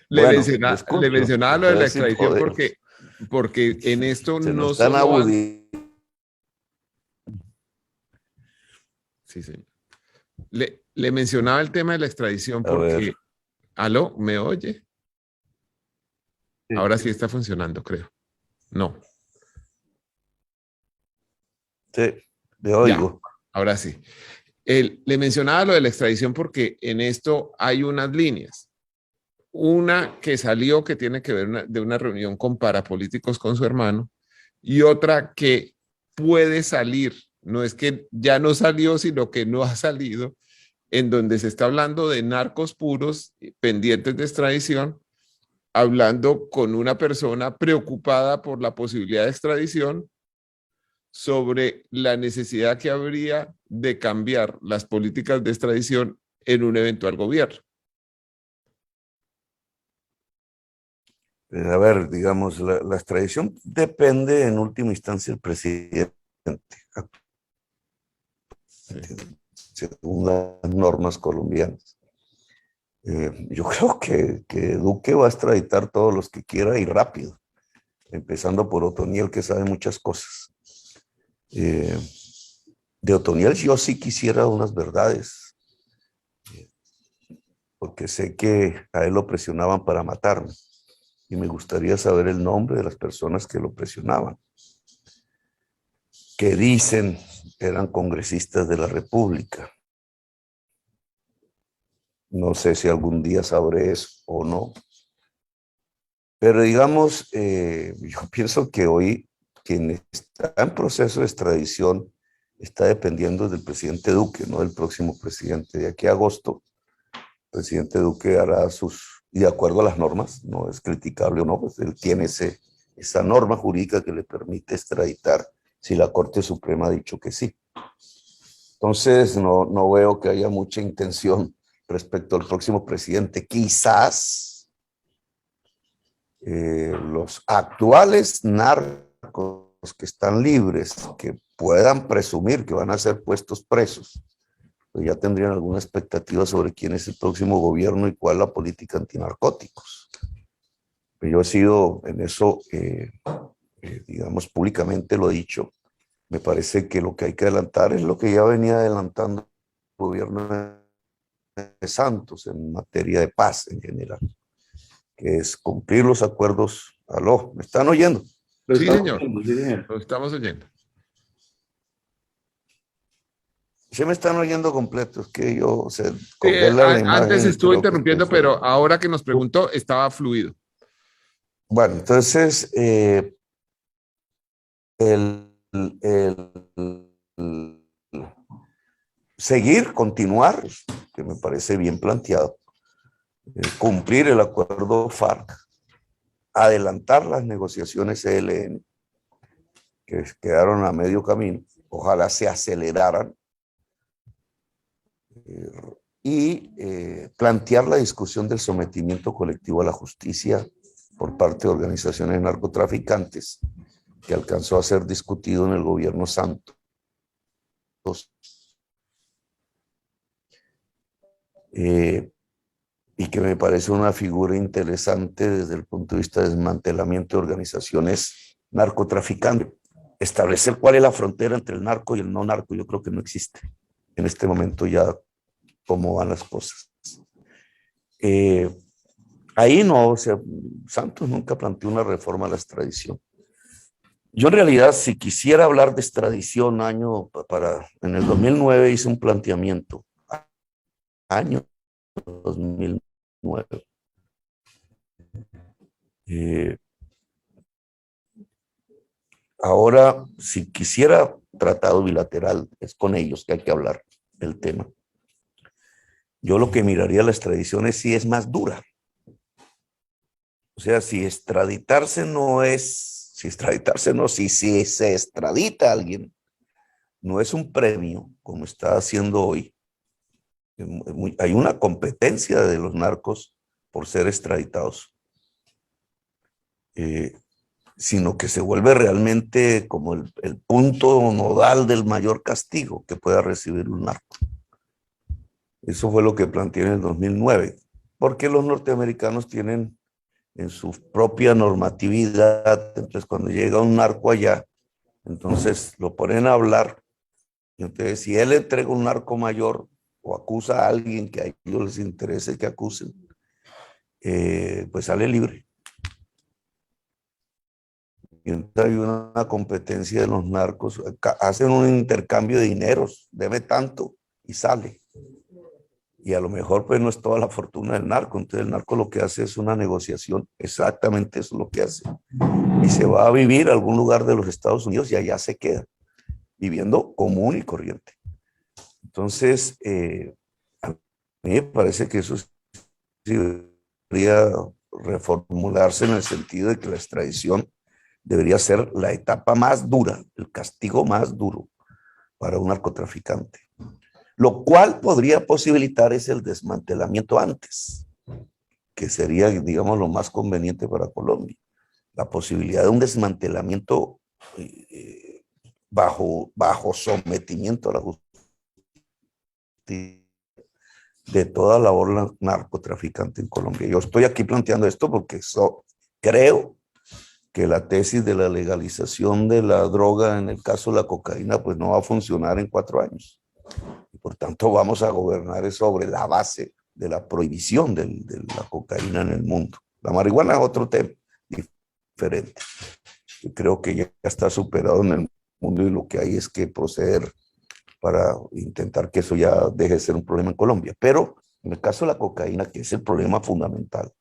le le escucho, mencionaba lo a de la ver si extradición podemos. porque en esto Se me no están solo van. abudiendo. Sí, señor. Le mencionaba el tema de la extradición A ver, porque, ¿aló? ¿Me oye? Sí. Ahora sí está funcionando, creo. No, sí, le ya, oigo. ahora sí. Le mencionaba lo de la extradición porque en esto hay unas líneas. Una que salió que tiene que ver de una reunión con parapolíticos con su hermano y otra que puede salir. No es que ya no salió, sino que no ha salido, en donde se está hablando de narcos puros pendientes de extradición, hablando con una persona preocupada por la posibilidad de extradición sobre la necesidad que habría de cambiar las políticas de extradición en un eventual gobierno. A ver, digamos, la extradición depende en última instancia del presidente, Sí. según las normas colombianas. Yo creo que Duque va a extraditar todos los que quiera y rápido, empezando por Otoniel, que sabe muchas cosas. De Otoniel yo sí quisiera unas verdades, porque sé que a él lo presionaban para matarme y me gustaría saber el nombre de las personas que lo presionaban, que dicen eran congresistas de la República. No sé si algún día sabré eso o no. Pero digamos, yo pienso que hoy quien está en proceso de extradición está dependiendo del presidente Duque, no del próximo presidente. De aquí a agosto, el presidente Duque hará y de acuerdo a las normas, no es criticable o no, pues él tiene esa norma jurídica que le permite extraditar si la Corte Suprema ha dicho que sí. Entonces, no veo que haya mucha intención respecto al próximo presidente. Quizás los actuales narcos que están libres, que puedan presumir que van a ser puestos presos, pues ya tendrían alguna expectativa sobre quién es el próximo gobierno y cuál es la política antinarcóticos. Pero yo he sido en eso, digamos, públicamente lo he dicho. Me parece que lo que hay que adelantar es lo que ya venía adelantando el gobierno de Santos en materia de paz en general, que es cumplir los acuerdos. Aló, ¿me están oyendo? Lo Sí, estamos señor, viendo, sí, señor. lo estamos oyendo. Sí me están oyendo completo, es que yo se Sí, congela la antes imagen y estuvo creo que interrumpiendo, fue. pero ahora que nos preguntó, estaba fluido. Bueno, entonces, el, el seguir, continuar, que me parece bien planteado, cumplir el acuerdo FARC, adelantar las negociaciones ELN, que quedaron a medio camino, ojalá se aceleraran, y plantear la discusión del sometimiento colectivo a la justicia por parte de organizaciones narcotraficantes, que alcanzó a ser discutido en el gobierno Santos. Y que me parece una figura interesante desde el punto de vista de desmantelamiento de organizaciones narcotraficantes. Establecer cuál es la frontera entre el narco y el no narco, yo creo que no existe en este momento ya cómo van las cosas. Ahí no, o sea, Santos nunca planteó una reforma a la extradición. Yo en realidad, si quisiera hablar de extradición, en el 2009 hice un planteamiento, año 2009. Ahora, si quisiera tratado bilateral, es con ellos que hay que hablar del tema. Yo lo que miraría la extradición es si es más dura. O sea, si si se extradita a alguien, no es un premio como está haciendo hoy. Hay una competencia de los narcos por ser extraditados, sino que se vuelve realmente como el punto nodal del mayor castigo que pueda recibir un narco. Eso fue lo que planteé en el 2009, porque los norteamericanos tienen en su propia normatividad, entonces cuando llega un narco allá, entonces lo ponen a hablar, y entonces si él entrega un narco mayor o acusa a alguien que a ellos les interese que acusen, pues sale libre. Y entonces hay una competencia de los narcos, hacen un intercambio de dineros, debe tanto y sale. Y a lo mejor pues no es toda la fortuna del narco, entonces el narco lo que hace es una negociación, exactamente eso es lo que hace. Y se va a vivir a algún lugar de los Estados Unidos y allá se queda, viviendo común y corriente. Entonces, a mí me parece que eso sí debería reformularse en el sentido de que la extradición debería ser la etapa más dura, el castigo más duro para un narcotraficante. Lo cual podría posibilitar es el desmantelamiento antes, que sería, digamos, lo más conveniente para Colombia. La posibilidad de un desmantelamiento bajo sometimiento a la justicia de toda la ola narcotraficante en Colombia. Yo estoy aquí planteando esto porque creo que la tesis de la legalización de la droga, en el caso de la cocaína, pues no va a funcionar en 4 años. Y por tanto vamos a gobernar sobre la base de la prohibición de la cocaína en el mundo. La marihuana es otro tema diferente. Yo creo que ya está superado en el mundo y lo que hay es que proceder para intentar que eso ya deje de ser un problema en Colombia. Pero en el caso de la cocaína, que es el problema fundamental,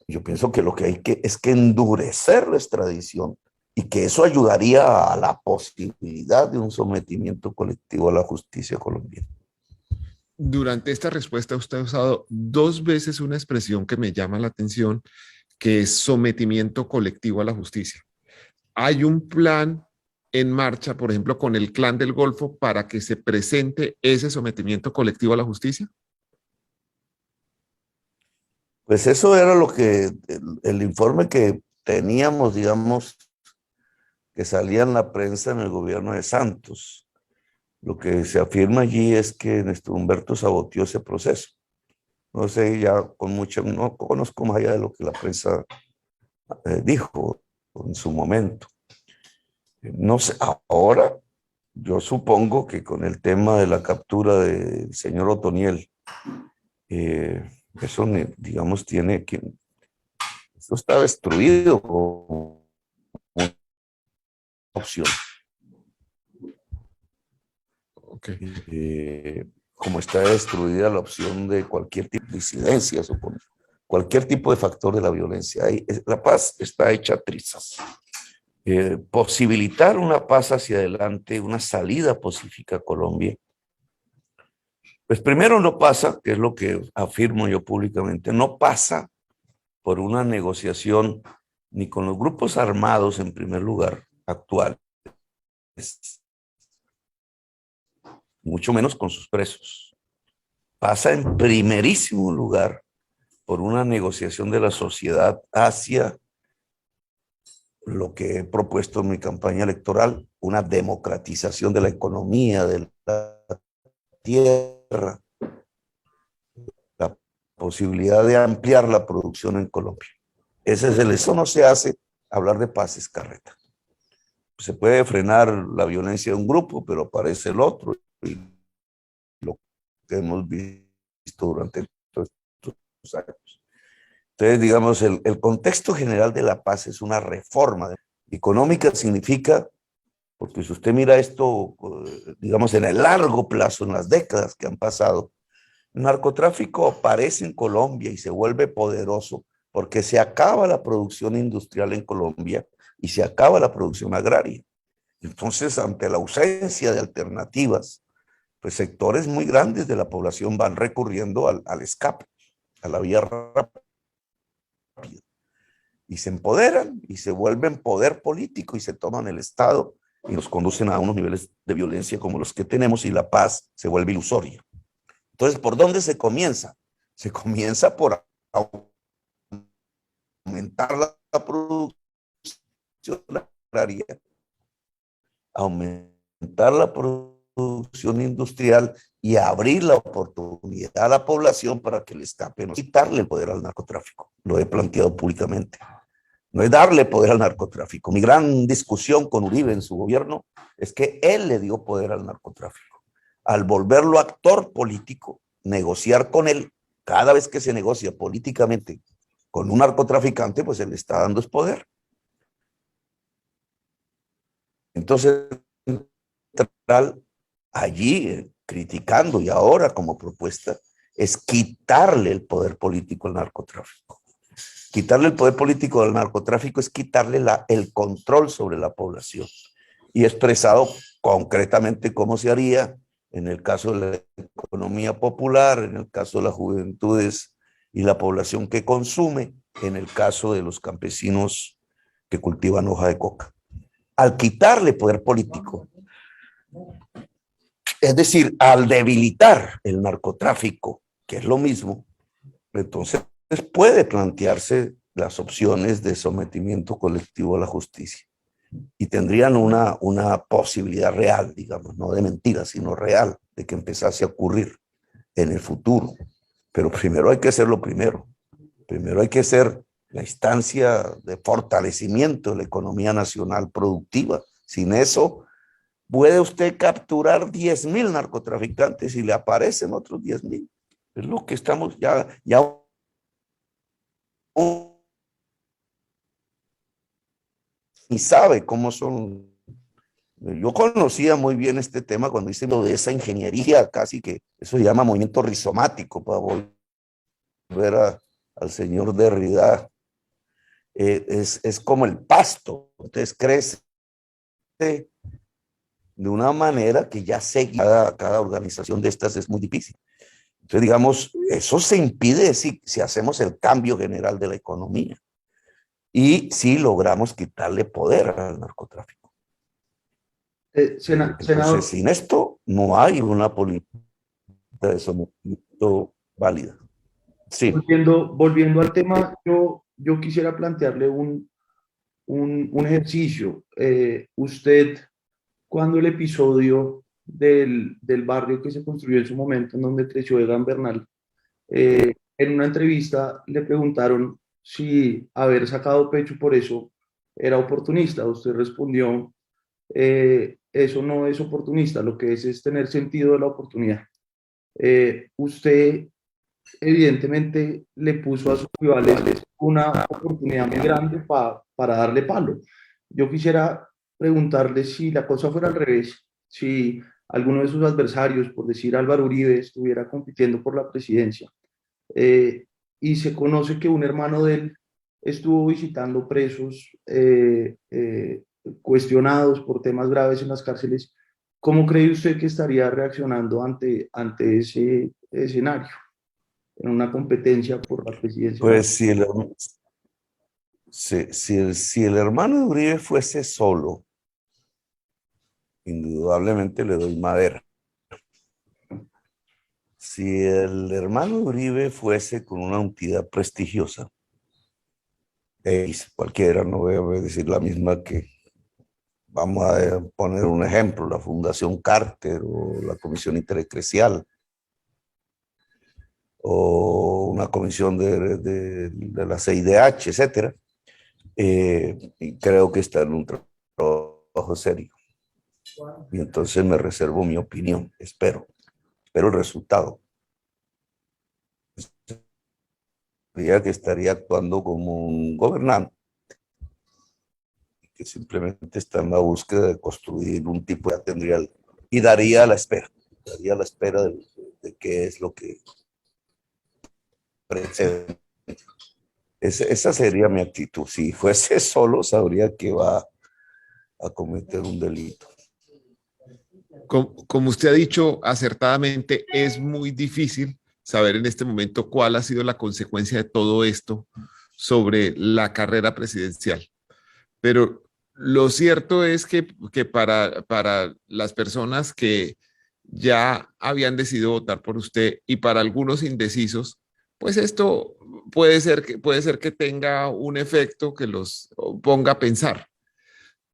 yo pienso que lo que hay es que endurecer la extradición y que eso ayudaría a la posibilidad de un sometimiento colectivo a la justicia colombiana. Durante esta respuesta usted ha usado 2 veces una expresión que me llama la atención, que es sometimiento colectivo a la justicia. ¿Hay un plan en marcha, por ejemplo, con el Clan del Golfo para que se presente ese sometimiento colectivo a la justicia? Pues eso era lo que el informe que teníamos, digamos, que salía en la prensa en el gobierno de Santos. Lo que se afirma allí es que Néstor Humberto saboteó ese proceso. No sé, ya no conozco más allá de lo que la prensa dijo en su momento. No sé, ahora yo supongo que con el tema de la captura del señor Otoniel, eso, digamos, eso está destruido como opción. Okay. Como está destruida la opción de cualquier tipo de disidencias o con cualquier tipo de factor de la violencia. La paz está hecha trizas. Posibilitar una paz hacia adelante, una salida pacífica a Colombia, pues primero no pasa, que es lo que afirmo yo públicamente, no pasa por una negociación ni con los grupos armados en primer lugar actuales, mucho menos con sus presos. Pasa en primerísimo lugar por una negociación de la sociedad hacia lo que he propuesto en mi campaña electoral, una democratización de la economía, de la tierra, la posibilidad de ampliar la producción en Colombia. Eso no se hace, hablar de paz es carreta. Se puede frenar la violencia de un grupo, pero aparece el otro, y lo que hemos visto durante todos estos años. Entonces, digamos, el contexto general de la paz es una reforma económica, significa, porque si usted mira esto, digamos, en el largo plazo, en las décadas que han pasado, el narcotráfico aparece en Colombia y se vuelve poderoso porque se acaba la producción industrial en Colombia y se acaba la producción agraria. Entonces, ante la ausencia de alternativas, pues sectores muy grandes de la población van recurriendo al escape, a la vía rápida. y se empoderan y se vuelven poder político y se toman el Estado y nos conducen a unos niveles de violencia como los que tenemos y la paz se vuelve ilusoria. Entonces, ¿por dónde se comienza? Se comienza por aumentar la producción agraria, aumentar la producción industrial y abrir la oportunidad a la población para que le escape, no quitarle el poder al narcotráfico. Lo he planteado públicamente. No es darle poder al narcotráfico. Mi gran discusión con Uribe en su gobierno es que él le dio poder al narcotráfico. Al volverlo actor político, negociar con él, cada vez que se negocia políticamente con un narcotraficante, pues él le está dando poder. Entonces, allí, criticando y ahora como propuesta, es quitarle el poder político al narcotráfico. Quitarle el poder político al narcotráfico es quitarle el control sobre la población. Y expresado concretamente cómo se haría en el caso de la economía popular, en el caso de las juventudes y la población que consume, en el caso de los campesinos que cultivan hoja de coca. Al quitarle poder político, es decir, al debilitar el narcotráfico, que es lo mismo, entonces puede plantearse las opciones de sometimiento colectivo a la justicia y tendrían una posibilidad real, digamos, no de mentira, sino real, de que empezase a ocurrir en el futuro. Pero primero hay que hacer lo primero. Primero hay que ser la instancia de fortalecimiento de la economía nacional productiva. Sin eso, puede usted capturar 10,000 narcotraficantes y le aparecen otros 10,000. Es lo que estamos ya y sabe cómo son. Yo conocía muy bien este tema cuando hice lo de esa ingeniería, casi que eso se llama movimiento rizomático, para volver al señor Derrida. Es como el pasto, entonces crece de una manera que ya cada organización de estas es muy difícil. Entonces, digamos, eso se impide si hacemos el cambio general de la economía y si logramos quitarle poder al narcotráfico. Senador, Entonces, sin esto no hay una política de sometimiento válida. Sí. volviendo al tema, yo quisiera plantearle un ejercicio. Usted, cuando el episodio del barrio que se construyó en su momento, en donde creció Egan Bernal, en una entrevista le preguntaron si haber sacado pecho por eso era oportunista. Usted respondió, eso no es oportunista, lo que es tener sentido de la oportunidad. Usted evidentemente le puso a sus rivales una oportunidad muy grande para darle palo. Yo quisiera preguntarle si la cosa fuera al revés, si alguno de sus adversarios, por decir Álvaro Uribe, estuviera compitiendo por la presidencia, y se conoce que un hermano de él estuvo visitando presos cuestionados por temas graves en las cárceles. ¿Cómo cree usted que estaría reaccionando ante ese escenario en una competencia por la presidencia? Pues si el hermano de Uribe fuese solo, indudablemente le doy madera. Si el hermano de Uribe fuese con una entidad prestigiosa, cualquiera, no voy a decir la misma que, vamos a poner un ejemplo, la Fundación Carter o la Comisión Intereclesial o una comisión de la CIDH, etcétera, y creo que está en un trabajo serio. Y entonces me reservo mi opinión, espero el resultado. Diría que estaría actuando como un gobernante que simplemente está en la búsqueda de construir un tipo de tendría y daría la espera de qué es lo que precede. Esa sería mi actitud. Si fuese solo, sabría que va a cometer un delito. Como usted ha dicho acertadamente, es muy difícil saber en este momento cuál ha sido la consecuencia de todo esto sobre la carrera presidencial. Pero lo cierto es que para las personas que ya habían decidido votar por usted y para algunos indecisos, pues esto puede ser que tenga un efecto que los ponga a pensar.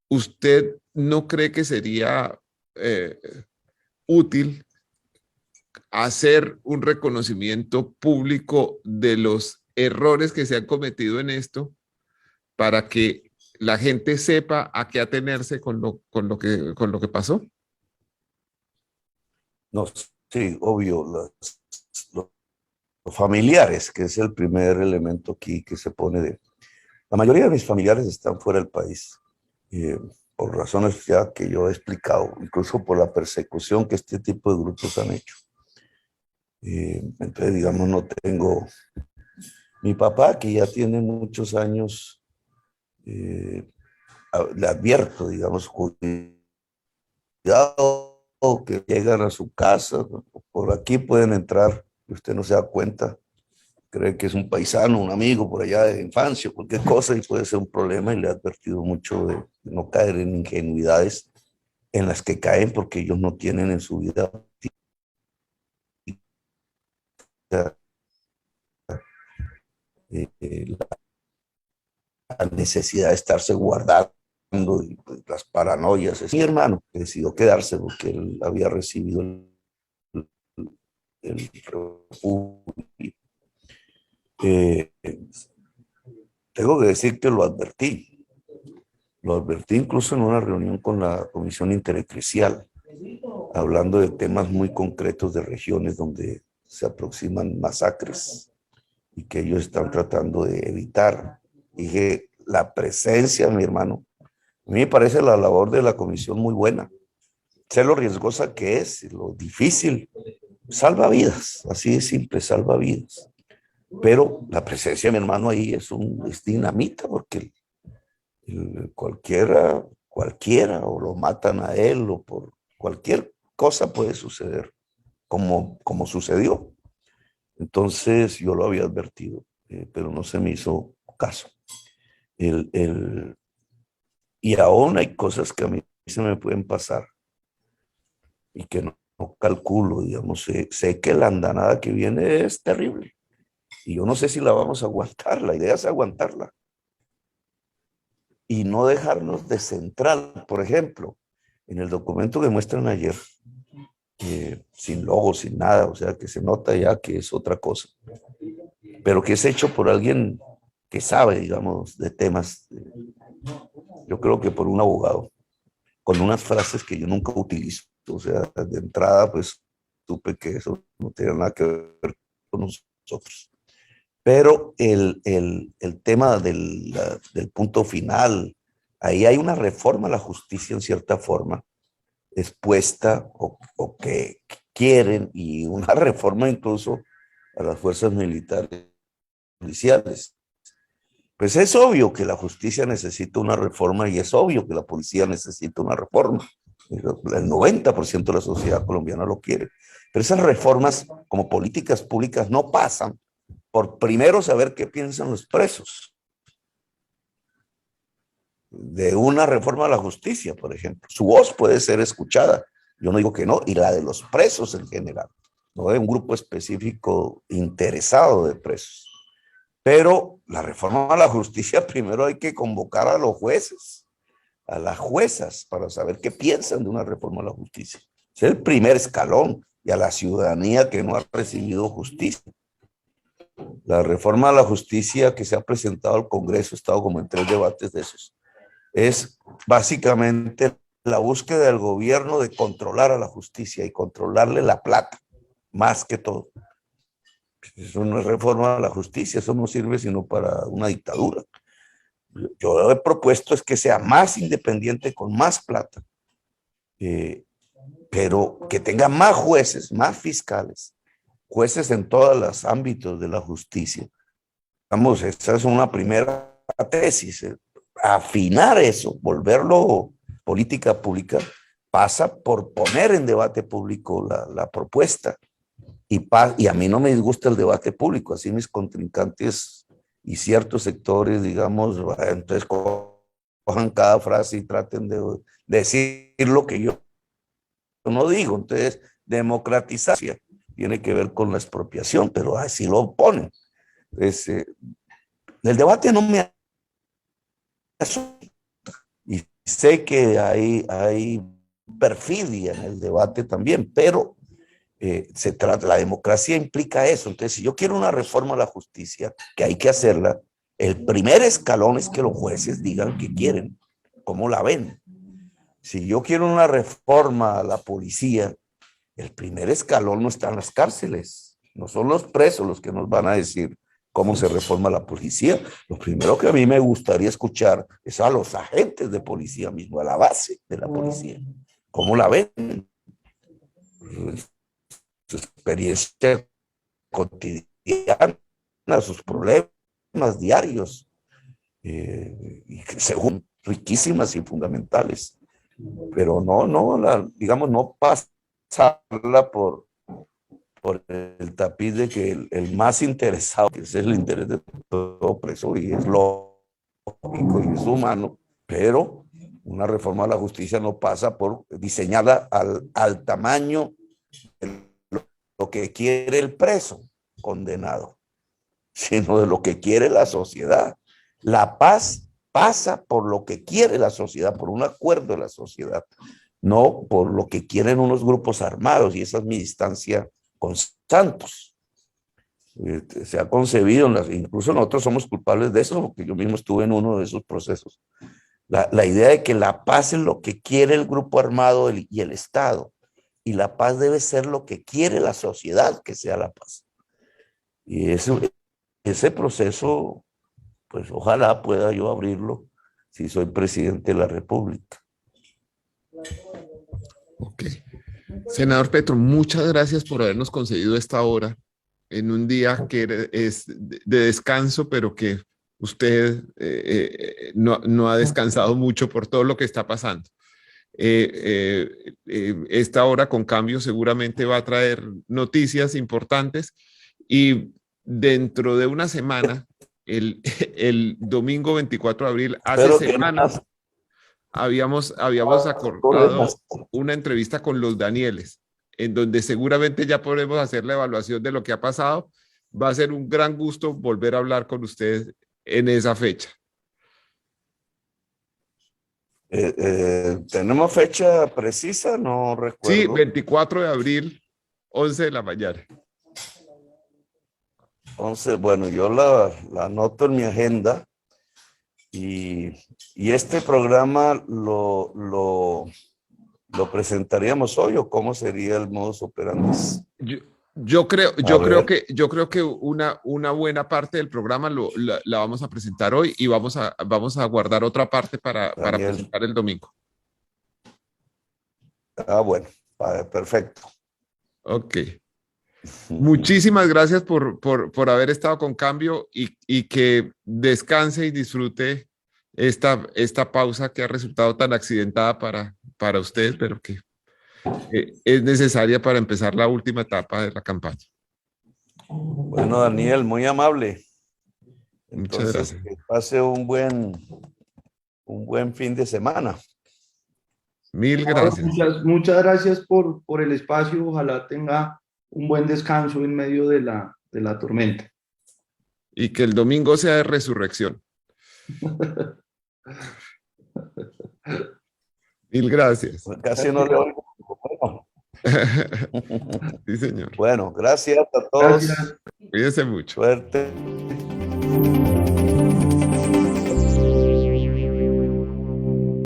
¿Usted no cree que sería eh, útil hacer un reconocimiento público de los errores que se han cometido en esto para que la gente sepa a qué atenerse con lo que pasó? No, sí, obvio, los familiares, que es el primer elemento aquí que se pone de... La mayoría de mis familiares están fuera del país, por razones ya que yo he explicado, incluso por la persecución que este tipo de grupos han hecho. Entonces, digamos, no tengo... Mi papá, que ya tiene muchos años, le advierto, digamos, cuidado que llegan a su casa, por aquí pueden entrar y usted no se da cuenta, cree que es un paisano, un amigo por allá de infancia, cualquier cosa, y puede ser un problema, y le he advertido mucho de no caer en ingenuidades en las que caen porque ellos no tienen en su vida la necesidad de estarse guardando y pues, las paranoias. Es mi hermano que decidió quedarse porque él había recibido el refugio. Eh, Tengo que decir que lo advertí incluso en una reunión con la Comisión Intereclesial, hablando de temas muy concretos de regiones donde se aproximan masacres y que ellos están tratando de evitar. Dije, la presencia, mi hermano, a mí me parece la labor de la comisión muy buena. Sé lo riesgosa que es, lo difícil. Salva vidas, así de simple, salva vidas. Pero la presencia de mi hermano ahí es dinamita, porque cualquiera, o lo matan a él, o por cualquier cosa puede suceder, como sucedió. Entonces yo lo había advertido, pero no se me hizo caso. Y aún hay cosas que a mí se me pueden pasar y que no calculo, digamos, sé que la andanada que viene es terrible y yo no sé si la vamos a aguantar. La idea es aguantarla y no dejarnos de centrar. Por ejemplo, en el documento que muestran ayer, sin logo, sin nada, o sea, que se nota ya que es otra cosa, pero que es hecho por alguien que sabe, digamos, de temas, yo creo que por un abogado, con unas frases que yo nunca utilizo. O sea, de entrada, pues supe que eso no tiene nada que ver con nosotros. Pero el tema del punto final, ahí hay una reforma a la justicia en cierta forma, expuesta o que quieren, y una reforma incluso a las fuerzas militares policiales. Pues es obvio que la justicia necesita una reforma y es obvio que la policía necesita una reforma. El 90% de la sociedad colombiana lo quiere. Pero esas reformas como políticas públicas no pasan por primero saber qué piensan los presos. De una reforma a la justicia, por ejemplo. Su voz puede ser escuchada. Yo no digo que no, y la de los presos en general, no de un grupo específico interesado de presos. Pero la reforma a la justicia, primero hay que convocar a los jueces, a las juezas, para saber qué piensan de una reforma a la justicia. Es el primer escalón, y a la ciudadanía que no ha recibido justicia. La reforma a la justicia que se ha presentado al Congreso, he estado como en 3 debates de esos, es básicamente la búsqueda del gobierno de controlar a la justicia y controlarle la plata, más que todo. Eso no es reforma a la justicia, eso no sirve sino para una dictadura. Yo lo que he propuesto es que sea más independiente, con más plata, pero que tenga más jueces, más fiscales, jueces en todos los ámbitos de la justicia. Vamos, esa es una primera tesis. Afinar eso, volverlo política pública, pasa por poner en debate público la propuesta. Y a mí no me disgusta el debate público, así mis contrincantes y ciertos sectores, digamos, entonces cojan cada frase y traten de decir lo que yo no digo. Entonces, democratización tiene que ver con la expropiación, pero así lo ponen. El debate no me asusta, y sé que hay perfidia en el debate también, pero se trata, la democracia implica eso. Entonces, si yo quiero una reforma a la justicia, que hay que hacerla, el primer escalón es que los jueces digan qué quieren, cómo la ven. Si yo quiero una reforma a la policía, el primer escalón no está en las cárceles, no son los presos los que nos van a decir cómo se reforma la policía. Lo primero que a mí me gustaría escuchar es a los agentes de policía mismo, a la base de la policía, cómo la ven, su experiencia cotidiana, sus problemas diarios, y según riquísimas y fundamentales, pero digamos, no pasarla por el tapiz de que el más interesado, que ese es el interés de todo preso, y es lógico y es humano, pero una reforma a la justicia no pasa por diseñarla al tamaño de lo que quiere el preso condenado, sino de lo que quiere la sociedad. La paz pasa por lo que quiere la sociedad, por un acuerdo de la sociedad, no por lo que quieren unos grupos armados, y esa es mi distancia con Santos. Se ha concebido, incluso nosotros somos culpables de eso, porque yo mismo estuve en uno de esos procesos. La idea de que la paz es lo que quiere el grupo armado y el Estado, y la paz debe ser lo que quiere la sociedad que sea la paz. Y ese proceso, pues ojalá pueda yo abrirlo si soy presidente de la República. Ok. Senador Petro, muchas gracias por habernos concedido esta hora en un día que es de descanso, pero que usted no ha descansado mucho por todo lo que está pasando. Esta hora con cambio seguramente va a traer noticias importantes, y dentro de una semana, el domingo 24 de abril, hace semanas, habíamos acordado una entrevista con los Danieles, en donde seguramente ya podremos hacer la evaluación de lo que ha pasado. Va a ser un gran gusto volver a hablar con ustedes en esa fecha. ¿Tenemos fecha precisa? No recuerdo. Sí, 24 de abril, 11 de la mañana. Entonces, bueno, yo la anoto en mi agenda, y este programa lo presentaríamos hoy, ¿o cómo sería el modus operandi? Yo creo que una buena parte del programa la vamos a presentar hoy, y vamos a guardar otra parte para presentar el domingo. Bueno, perfecto. Ok. Muchísimas gracias por haber estado con Cambio, y que descanse y disfrute esta pausa que ha resultado tan accidentada para usted, pero que es necesaria para empezar la última etapa de la campaña. Bueno, Daniel, muy amable. Muchas gracias. Que pase un buen fin de semana. Mil gracias. Muchas gracias por el espacio. Ojalá tenga un buen descanso en medio de la tormenta. Y que el domingo sea de resurrección. Mil gracias. Casi no le oigo. Bueno. Sí, señor. Bueno, gracias a todos. Gracias. Cuídense mucho. Suerte.